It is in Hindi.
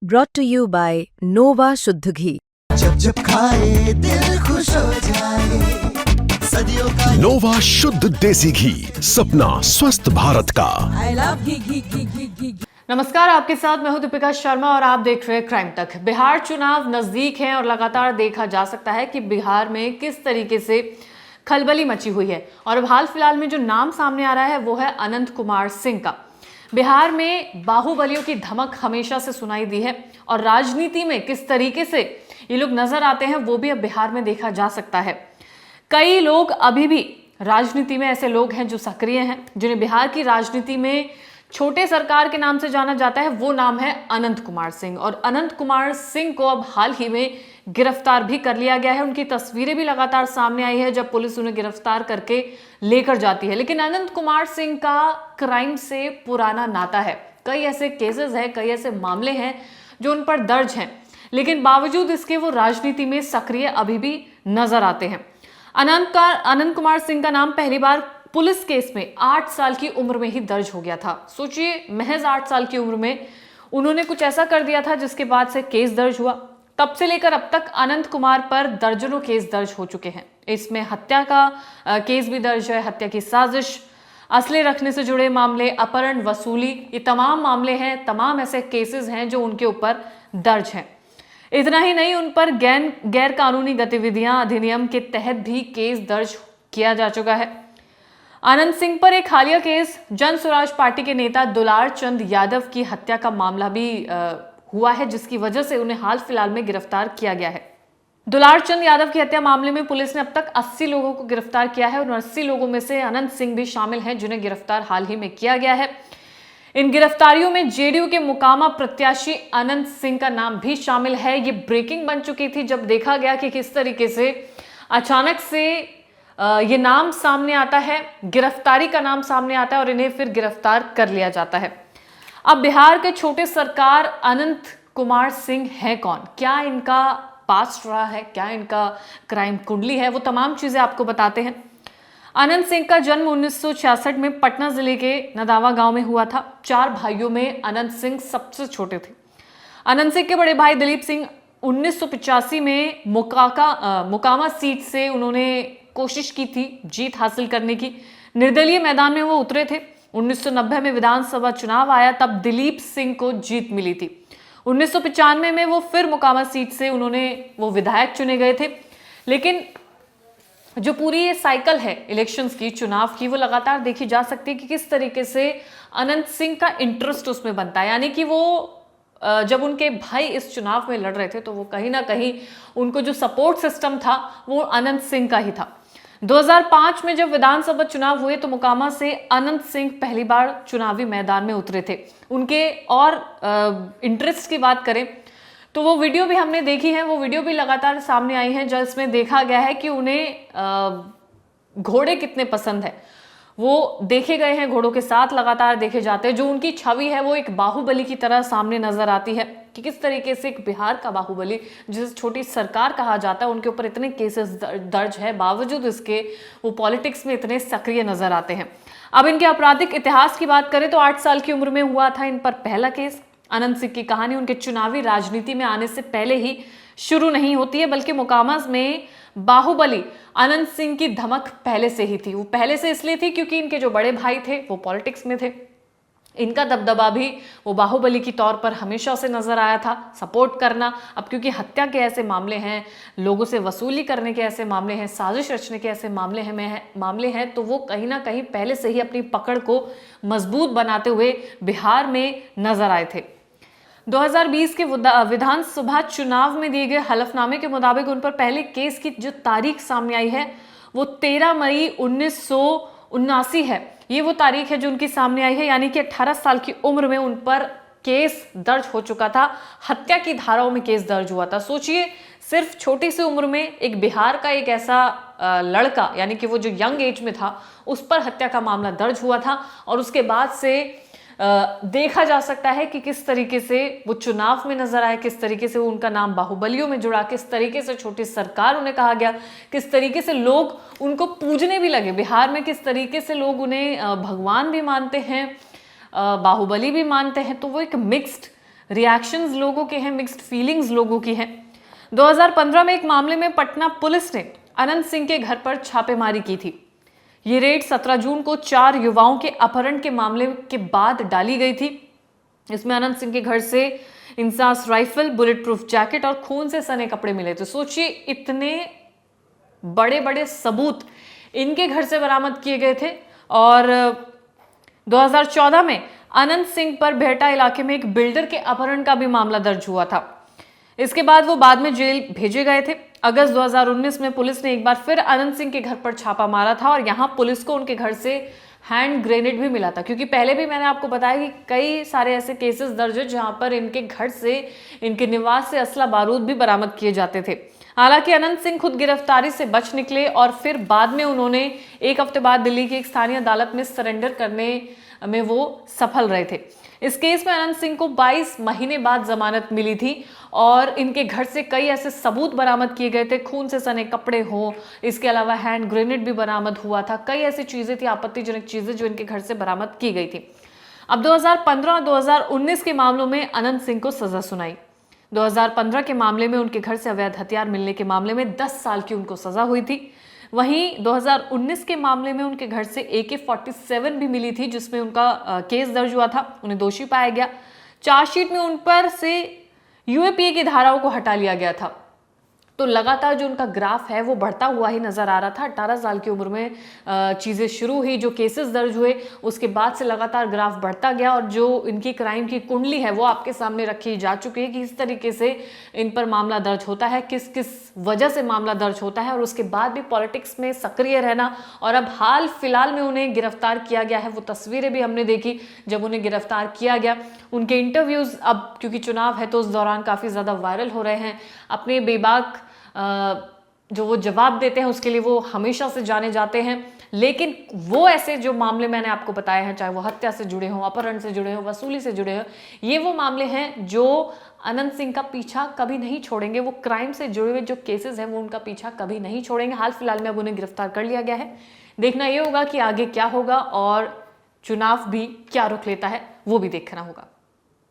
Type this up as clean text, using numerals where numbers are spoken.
brought to you by Nova शुद्ध घी। जब जब खाए दिल खुश हो जाए, सदियों का नोवा शुद्ध देसी घी, सपना स्वस्थ भारत का। I love घी। नमस्कार, आपके साथ मैं हूं दीपिका शर्मा और आप देख रहे हैं क्राइम तक। बिहार चुनाव नजदीक है और लगातार देखा जा सकता है कि बिहार में किस तरीके से खलबली मची हुई है। और अब हाल फिलहाल में जो नाम सामने आ रहा है वो है अनंत कुमार सिंह का। बिहार में बाहुबलियों की धमक हमेशा से सुनाई दी है और राजनीति में किस तरीके से ये लोग नजर आते हैं वो भी अब बिहार में देखा जा सकता है। कई लोग अभी भी राजनीति में ऐसे लोग हैं जो सक्रिय हैं, जिन्हें बिहार की राजनीति में छोटे सरकार के नाम से जाना जाता है। वो नाम है अनंत कुमार सिंह। और अनंत कुमार सिंह को अब हाल ही में गिरफ्तार भी कर लिया गया है। उनकी तस्वीरें भी लगातार सामने आई है जब पुलिस उन्हें गिरफ्तार करके लेकर जाती है। लेकिन अनंत कुमार सिंह का क्राइम से पुराना नाता है। कई ऐसे केसेस हैं, कई ऐसे मामले हैं जो उन पर दर्ज हैं, लेकिन बावजूद इसके वो राजनीति में सक्रिय अभी भी नजर आते हैं। अनंत कुमार सिंह का नाम पहली बार पुलिस केस में 8 साल की उम्र में ही दर्ज हो गया था। सोचिए, महज 8 साल की उम्र में उन्होंने कुछ ऐसा कर दिया था जिसके बाद से केस दर्ज हुआ। तब से लेकर अब तक अनंत कुमार पर दर्जनों केस दर्ज हो चुके हैं। इसमें हत्या का केस भी दर्ज है, हत्या की साजिश, असले रखने से जुड़े मामले, अपहरण, वसूली, ये तमाम मामले हैं, तमाम ऐसे केसेस हैं जो उनके ऊपर दर्ज हैं। इतना ही नहीं, उन पर गैर कानूनी गतिविधियां अधिनियम के तहत भी केस दर्ज किया जा चुका है। अनंत सिंह पर एक हालिया केस जन स्वराज पार्टी के नेता दुलार चंद यादव की हत्या का मामला भी हुआ है, जिसकी वजह से उन्हें हाल फिलहाल में गिरफ्तार किया गया है। दुलार चंद यादव की हत्या मामले में पुलिस ने अब तक 80 लोगों को गिरफ्तार किया है और 80 लोगों में से अनंत सिंह भी शामिल हैं, जिन्हें गिरफ्तार हाल ही में किया गया है। इन गिरफ्तारियों में जेडीयू के मुकामा प्रत्याशी अनंत सिंह का नाम भी शामिल है। ये ब्रेकिंग बन चुकी थी जब देखा गया कि किस तरीके से अचानक से ये नाम सामने आता है, गिरफ्तारी का नाम सामने आता है और इन्हें फिर गिरफ्तार कर लिया जाता है। अब बिहार के छोटे सरकार अनंत कुमार सिंह है कौन, क्या इनका पास्ट रहा है, क्या इनका क्राइम कुंडली है, वो तमाम चीजें आपको बताते हैं। अनंत सिंह का जन्म 1966 में पटना जिले के नदावा गांव में हुआ था। 4 भाइयों में अनंत सिंह सबसे छोटे थे। अनंत सिंह के बड़े भाई दिलीप सिंह 1985 में मोकामा सीट से उन्होंने कोशिश की थी जीत हासिल करने की। निर्दलीय मैदान में वो उतरे थे। 1990 में विधानसभा चुनाव आया, तब दिलीप सिंह को जीत मिली थी। 1995 में वो फिर मोकामा सीट से वो विधायक चुने गए थे। लेकिन जो पूरी ये साइकिल है इलेक्शंस की, चुनाव की, वो लगातार देखी जा सकती है कि किस तरीके से अनंत सिंह का इंटरेस्ट उसमें बनता है। यानी कि वो जब उनके भाई इस चुनाव में लड़ रहे थे तो वो कहीं ना कहीं उनको जो सपोर्ट सिस्टम था वो अनंत सिंह का ही था। 2005 में जब विधानसभा चुनाव हुए तो मोकामा से अनंत सिंह पहली बार चुनावी मैदान में उतरे थे। उनके और इंटरेस्ट की बात करें तो वो वीडियो भी हमने देखी है, वो वीडियो भी लगातार सामने आई है जिसमें देखा गया है कि उन्हें घोड़े कितने पसंद है। वो देखे गए हैं, घोड़ों के साथ लगातार देखे जाते हैं। जो उनकी छवि है वो एक बाहुबली की तरह सामने नजर आती है कि किस तरीके से एक बिहार का बाहुबली, जिसे छोटी सरकार कहा जाता है, उनके ऊपर इतने केसेस दर्ज है, बावजूद इसके वो पॉलिटिक्स में इतने सक्रिय नजर आते हैं। अब इनके आपराधिक इतिहास की बात करें तो 8 साल की उम्र में हुआ था इन पर पहला केस। अनंत सिंह की कहानी उनके चुनावी राजनीति में आने से पहले ही शुरू नहीं होती है, बल्कि मोकामा में बाहुबली अनंत सिंह की धमक पहले से ही थी। वो पहले से इसलिए थी क्योंकि इनके जो बड़े भाई थे वो पॉलिटिक्स में थे। इनका दबदबा भी वो बाहुबली की तौर पर हमेशा से नजर आया था, सपोर्ट करना। अब क्योंकि हत्या के ऐसे मामले हैं, लोगों से वसूली करने के ऐसे मामले हैं, साजिश रचने के ऐसे मामले हैं, तो वो कहीं ना कहीं पहले से ही अपनी पकड़ को मजबूत बनाते हुए बिहार में नजर आए थे। 2020 के विधानसभा चुनाव में दिए गए हलफनामे के मुताबिक उन पर पहले केस की जो तारीख सामने आई है वो 13 मई 1979 है। ये वो तारीख है जो उनकी सामने आई है, यानी कि 18 साल की उम्र में उन पर केस दर्ज हो चुका था। हत्या की धाराओं में केस दर्ज हुआ था। सोचिए, सिर्फ छोटी सी उम्र में एक बिहार का एक ऐसा लड़का, यानी कि वो जो यंग एज में था, उस पर हत्या का मामला दर्ज हुआ था। और उसके बाद से देखा जा सकता है कि किस तरीके से वो चुनाव में नजर आए, किस तरीके से उनका नाम बाहुबलियों में जुड़ा, किस तरीके से छोटी सरकार उन्हें कहा गया, किस तरीके से लोग उनको पूजने भी लगे। बिहार में किस तरीके से लोग उन्हें भगवान भी मानते हैं, बाहुबली भी मानते हैं। तो वो एक मिक्स्ड रिएक्शंस लोगों के हैं, मिक्स्ड फीलिंग्स लोगों की हैं। 2015 में एक मामले में पटना पुलिस ने अनंत सिंह के घर पर छापेमारी की थी। ये रेड 17 जून को 4 युवाओं के अपहरण के मामले के बाद डाली गई थी। इसमें अनंत सिंह के घर से INSAS rifle, bullet proof jacket और खून से सने कपड़े मिले थे। सोचिए, इतने बड़े बड़े सबूत इनके घर से बरामद किए गए थे। और 2014 में अनंत सिंह पर बेहटा इलाके में एक बिल्डर के अपहरण का भी मामला दर्ज हुआ था। इसके बाद वो बाद में जेल भेजे गए थे। अगस्त 2019 में पुलिस ने एक बार फिर अनंत सिंह के घर पर छापा मारा था और यहां पुलिस को उनके घर से हैंड ग्रेनेड भी मिला था, क्योंकि पहले भी मैंने आपको बताया कि कई सारे ऐसे केसेस दर्ज है जहां पर इनके घर से, इनके निवास से असला बारूद भी बरामद किए जाते थे। हालांकि अनंत सिंह खुद गिरफ्तारी से बच निकले और फिर बाद में उन्होंने एक हफ्ते बाद दिल्ली की एक स्थानीय अदालत में सरेंडर करने में वो सफल रहे थे। इस केस में अनंत सिंह को 22 महीने बाद जमानत मिली थी और इनके घर से कई ऐसे सबूत बरामद किए गए थे, खून से सने कपड़े हो, इसके अलावा हैंड ग्रेनेड भी बरामद हुआ था। कई ऐसी चीजें थी, आपत्तिजनक चीजें, जो इनके घर से बरामद की गई थी। अब 2015 और 2019 के मामलों में अनंत सिंह को सजा सुनाई। 2015 के मामले में उनके घर से अवैध हथियार मिलने के मामले में 10 साल की उनको सजा हुई थी। वहीं 2019 के मामले में उनके घर से AK-47 भी मिली थी, जिसमें उनका केस दर्ज हुआ था, उन्हें दोषी पाया गया। चार्जशीट में उन पर से UAPA की धाराओं को हटा लिया गया था। तो लगातार जो उनका ग्राफ है वो बढ़ता हुआ ही नजर आ रहा था। 18 साल की उम्र में चीजें शुरू हुई, जो केसेस दर्ज हुए उसके बाद से लगातार ग्राफ बढ़ता गया और जो इनकी क्राइम की कुंडली है वो आपके सामने रखी जा चुकी है कि इस तरीके से इन पर मामला दर्ज होता है, किस किस वजह से मामला दर्ज होता है, और उसके बाद भी पॉलिटिक्स में सक्रिय रहना। और अब हाल फिलहाल में उन्हें गिरफ्तार किया गया है, वो तस्वीरें भी हमने देखी जब उन्हें गिरफ्तार किया गया। उनके इंटरव्यूज अब क्योंकि चुनाव है तो उस दौरान काफी ज्यादा वायरल हो रहे हैं। अपने बेबाक जो वो जवाब देते हैं उसके लिए वो हमेशा से जाने जाते हैं। लेकिन वो ऐसे जो मामले मैंने आपको बताए हैं, चाहे वो हत्या से जुड़े हों, अपहरण से जुड़े हों, वसूली से जुड़े हों, ये वो मामले हैं जो अनंत सिंह का पीछा कभी नहीं छोड़ेंगे। वो क्राइम से जुड़े हुए जो केसेस हैं वो उनका पीछा कभी नहीं छोड़ेंगे। हाल फिलहाल में अब उन्हें गिरफ्तार कर लिया गया है। देखना ये होगा कि आगे क्या होगा और चुनाव भी क्या रुख लेता है, वो भी देखना होगा।